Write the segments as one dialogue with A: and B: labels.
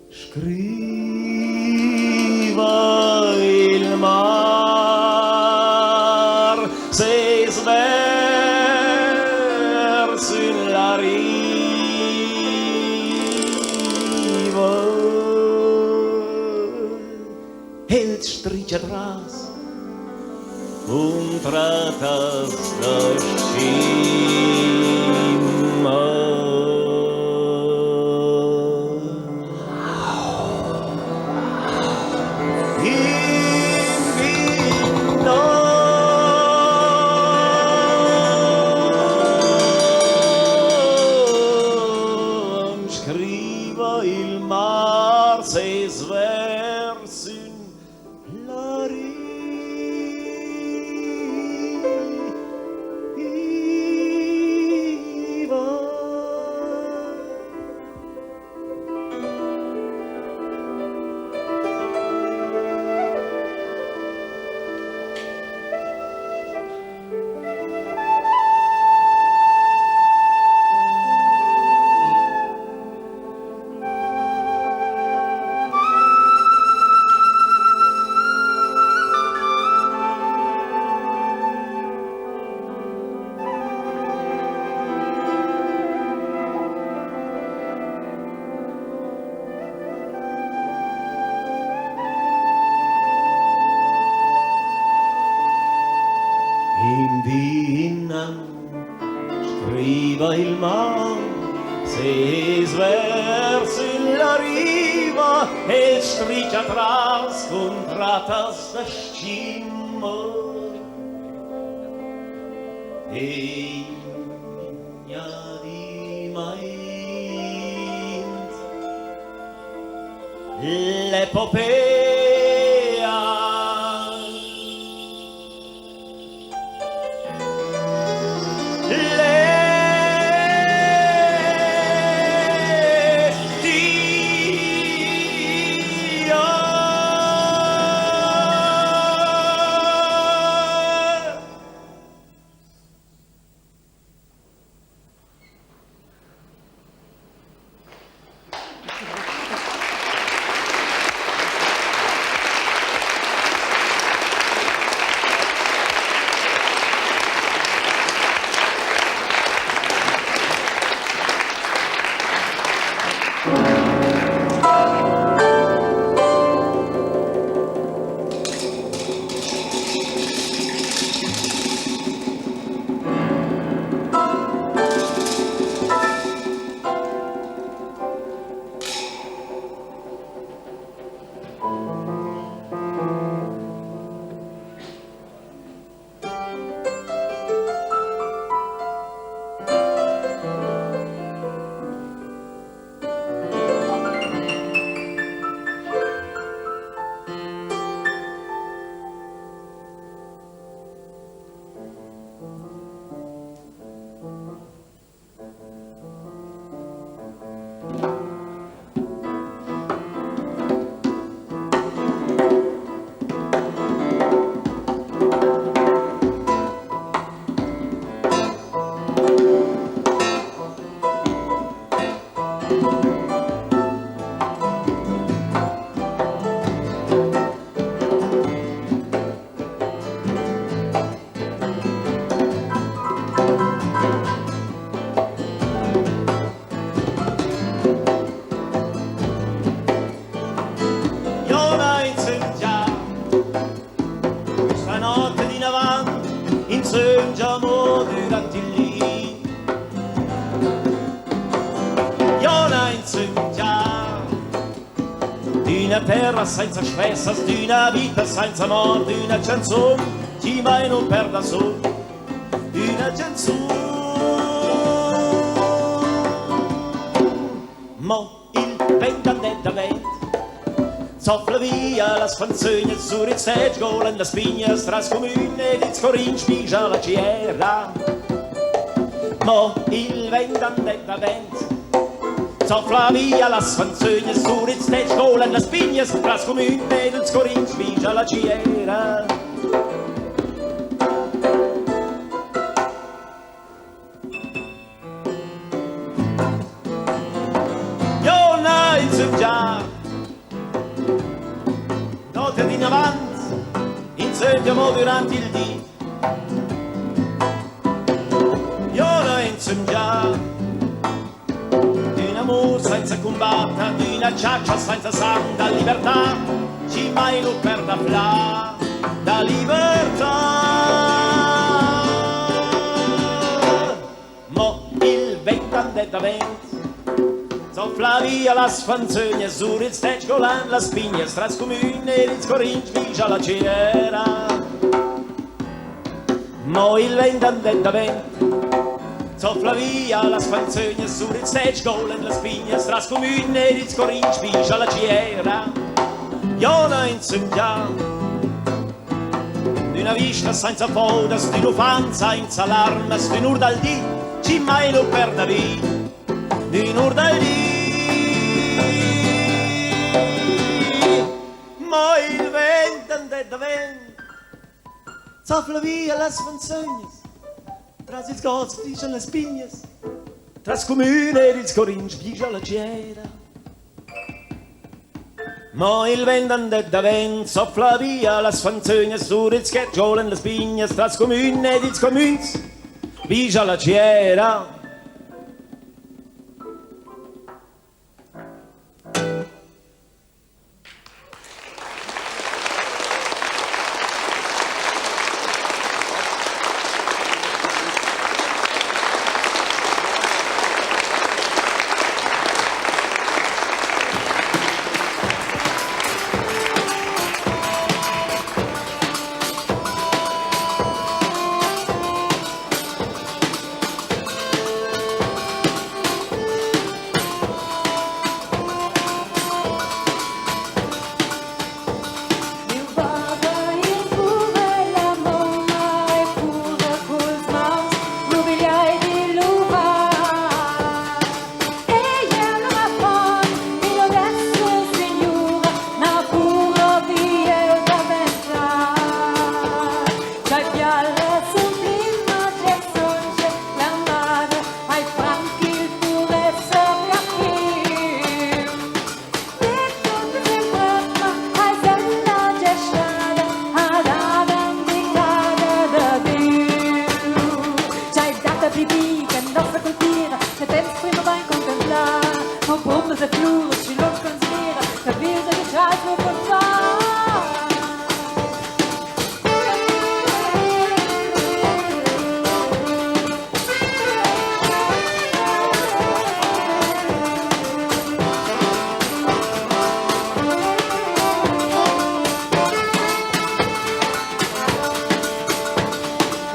A: scriva il mar se sverso in la riva e striscia atrás tratas da cima. Scriva il mar se sverso in la riva. Scriva il mar se sverso in la riva e striscia atrás con tratas da cima e igna di maint l'epopea Soggiamo durante il lì Iona insegna di una terra senza spessa, di una vita senza morte, di una canzone che mai non perda solo, di una canzone. Mo il vento andetta vento soffla via la sfanzogna sur il stage golen la spigna stras comune ed il scorin spigia la ciera. Mo il vento andetta vento soffla via la sfanzogna sur il stage golen la spigna stras comune ed il scorin spigia la ciera. abbiamo durante il dì. Io lo penso già di un amore senza combatta, di una ciaccia senza santa libertà, ci mai lo per da fla, da libertà. Mo il vento andetta vento soffla via la sfanzogna, sur il stage golan la spigna, stras comune, il scorinci, vigia la cera. Mo il vento andetta vento soffla via la sfanzogna, sur il stage golan la spigna, stras comune, il scorinci, vigia la cera. Io non insegno di una vista senza foda, di un'ufanza senza l'arma, di un dal dì, ci mai lo perda via. Di nur dal dì, ma il vento andetta vento soffla via le sfanzognas, tras il gozzo dice le spignas, tras comune il scorinci dice la cera. Ma il vento andetta vento soffla via le sfanzognas, sur il schergiolo e le spignas, tras comune il scorinci dice la cera.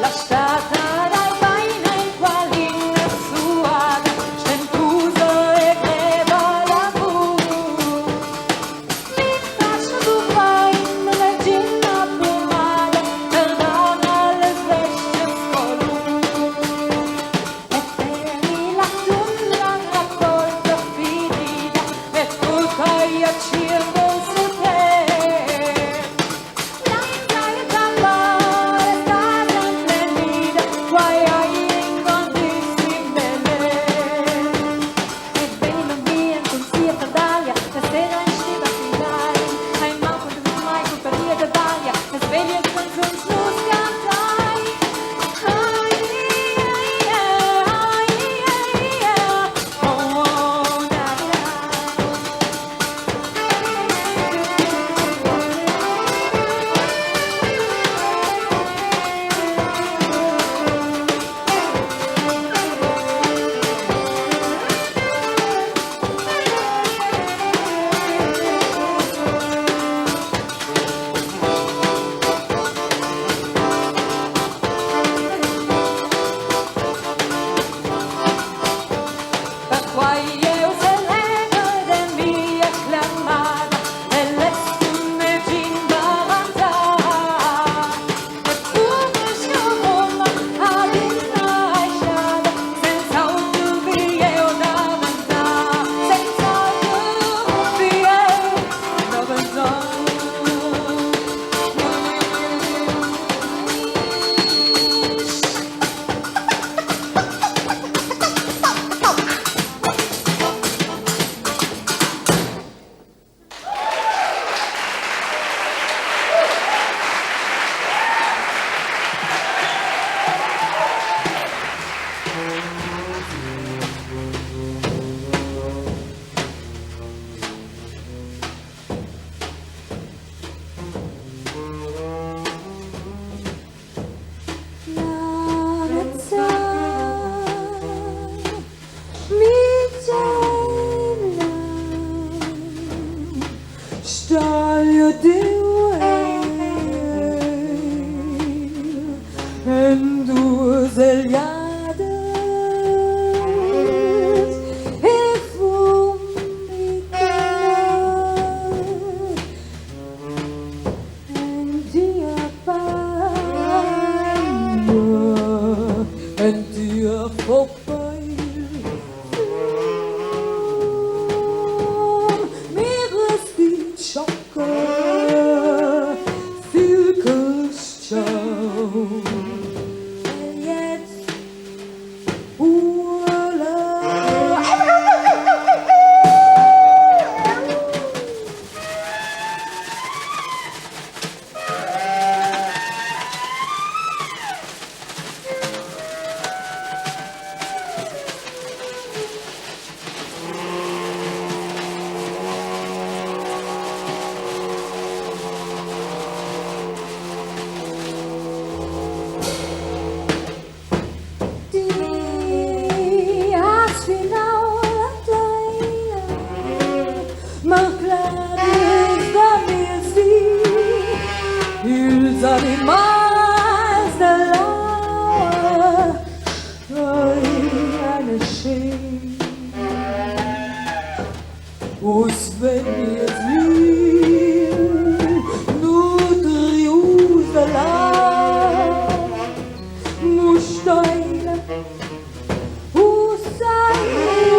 B: Lasciata dai bagni in suada, stentuso e greva la en duas alhadas e formicar en dia paia en dia forpeil mir resti chocker vilkes show. Os animais da laua a nascer, os velhos nutrios da laua mosteira, o saio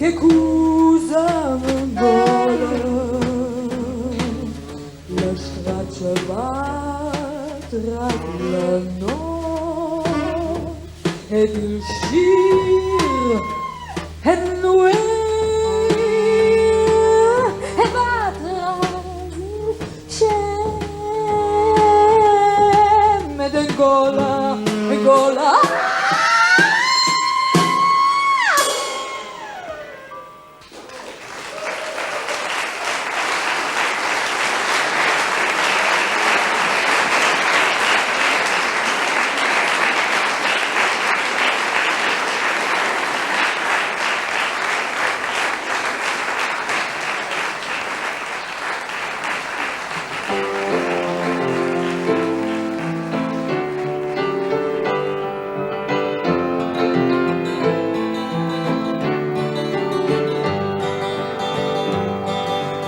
B: che cusa m'ingola, la straccia va tra la notte ed il scir e nuer e va tra scem ed ingola, ingola.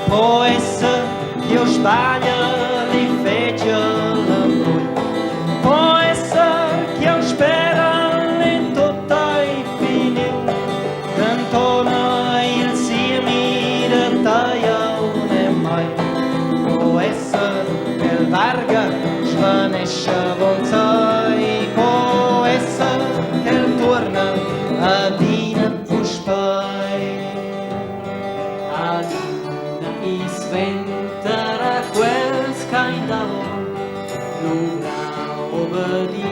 C: Può essere che io sbaglio li fece l'amore, può essere che io spero in tutto il finito, intorno il semi di taglio non è mai, può essere che il varga svanisce vonzai, può essere che il torna a dina puspai. I sventerà quel scandalo, lunga obedi,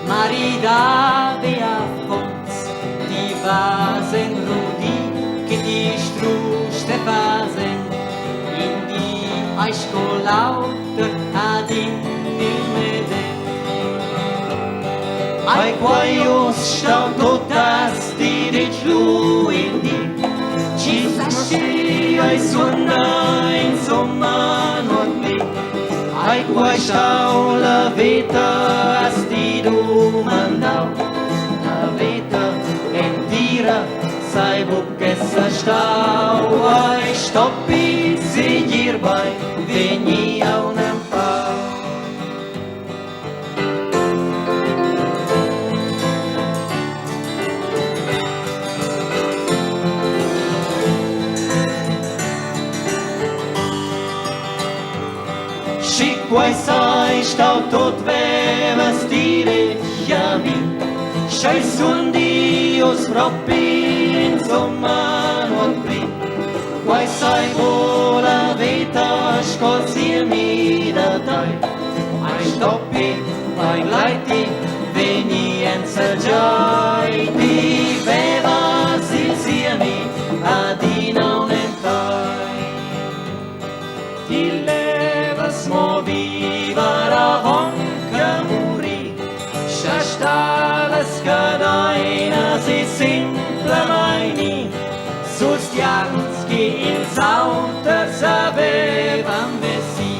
C: marida via fonz, di vasen rudi, che ti struste vasen, in di aischolaute ad in il mede. Ai quaios stau totas di riclu in di, ci sasci ai suona insomma non vi, ai quai stau la vita asti domandau, la vita entira sai buche sa stau, ai stoppi seguir bei veni a un empau. stau tot vestiti a mi, c'hai suondi os propri insomma non pri, quai sai vola vita scolzi mi da dai, ai stoppi, ai leiti, veni ensaggiai, ti veva silsiani, adina un entai, ti levas mo vivara honka muri, Stalas Gadaina, sie simple meini, Sustianski in Sauter sapevam vessi,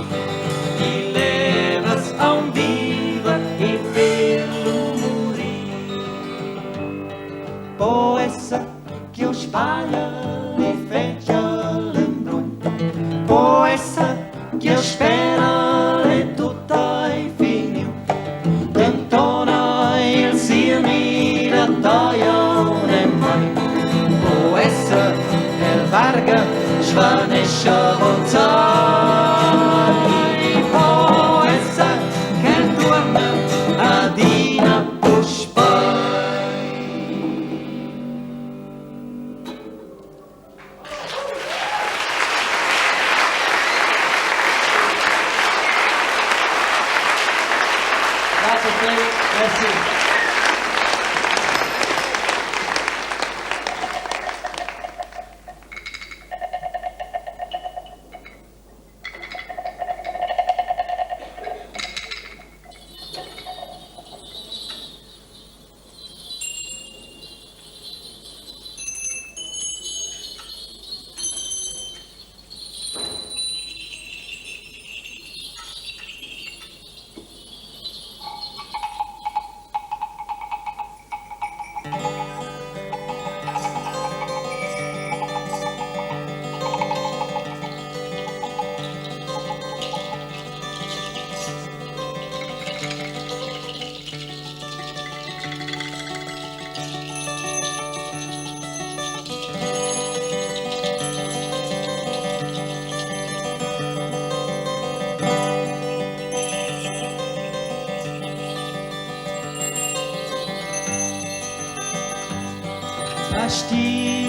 C: di levas aun viva e bello muri. Poessa che o spaglia le feccia l'endrun, poessa che o spera le tutta i fini, d'entona il sirmi da taglione mai, poessa el varga svanescia volzai, poessa che torna adina pushpai. Grazie a te, merci.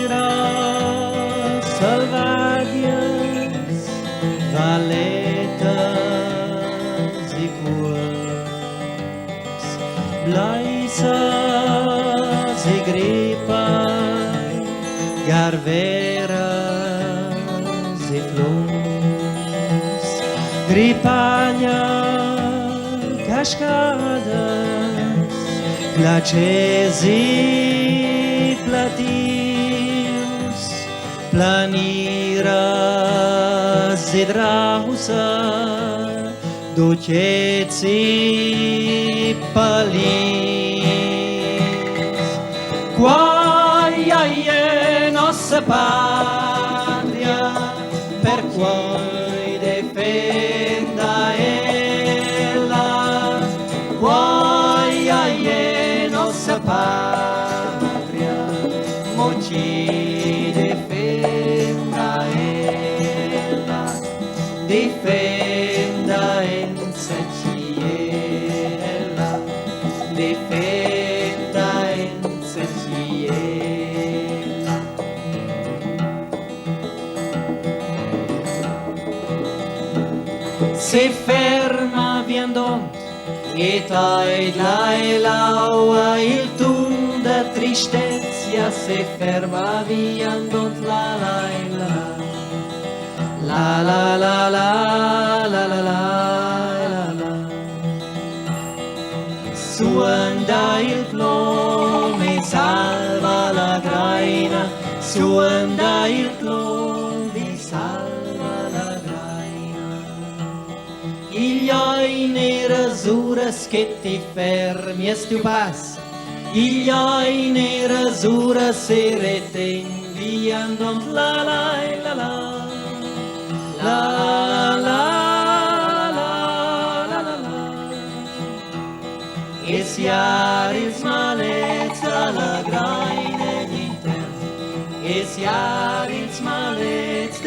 C: Pastiras salvagias, valetas e cuas, blaisas e gripas, garveras e flores, gripanha, cascadas, glaciers e platius, planiras e drausa, duceți e palis. Quaia e nostra patria, per quai defenda ella, quaia e nostra patria, ci difenda ella, difenda in secchiella, difenda in secchiella. Si ferma viandont, et ai laua il tun da tristezza se ferma viandont la la la la la la la la la la. Suanda il nome salva la graina, suanda il nome salva la graina. Il ai nerazuras che ti fermi e tu pas, il ai nerazuras se reten viandont la la la la. La la la la la la. Es iar ils malets alla graine d'intern, es iar ils malets